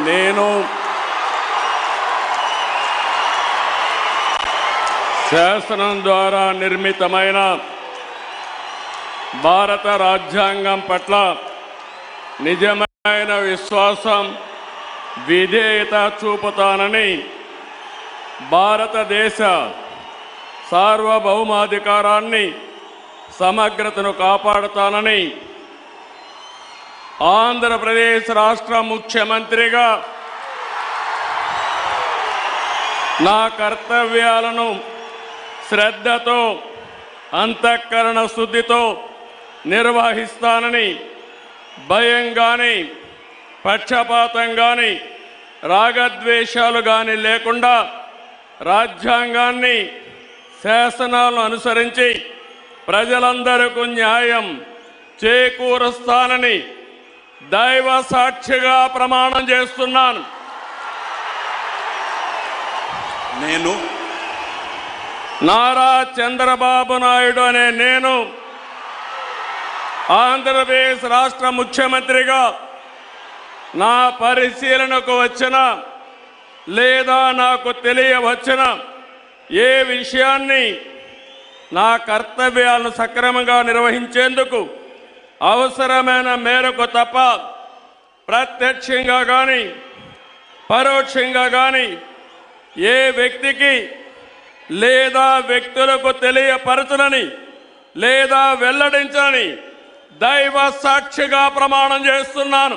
నేను శాసనం ద్వారా నిర్మితమైన భారత రాజ్యాంగం పట్ల నిజమైన విశ్వాసం విధేయత చూపుతానని భారతదేశ సార్వభౌమాధికారాన్ని సమగ్రతను కాపాడుతానని ఆంధ్రప్రదేశ్ రాష్ట్ర ముఖ్యమంత్రిగా నా కర్తవ్యాలను శ్రద్ధతో అంతఃకరణ శుద్ధితో నిర్వహిస్తానని భయం కానీ పక్షపాతం కానీ రాగద్వేషాలు కానీ లేకుండా రాజ్యాంగాన్ని శాసనాలను అనుసరించి ప్రజలందరికీ న్యాయం చేకూరుస్తానని దైవ సాక్షిగా ప్రమాణం చేస్తున్నాను. నేను నారా చంద్రబాబు నాయుడు అనే నేను ఆంధ్రప్రదేశ్ రాష్ట్ర ముఖ్యమంత్రిగా నా పరిశీలనకు వచ్చిన లేదా నాకు తెలియవచ్చిన ఏ విషయాన్ని నా కర్తవ్యాలను సక్రమంగా నిర్వహించేందుకు అవసరమైన మేరకు తప్ప ప్రత్యక్షంగా కానీ పరోక్షంగా కానీ ఏ వ్యక్తికి లేదా వ్యక్తులకు తెలియపరచనని లేదా వెల్లడించని దైవ సాక్షిగా ప్రమాణం చేస్తున్నాను.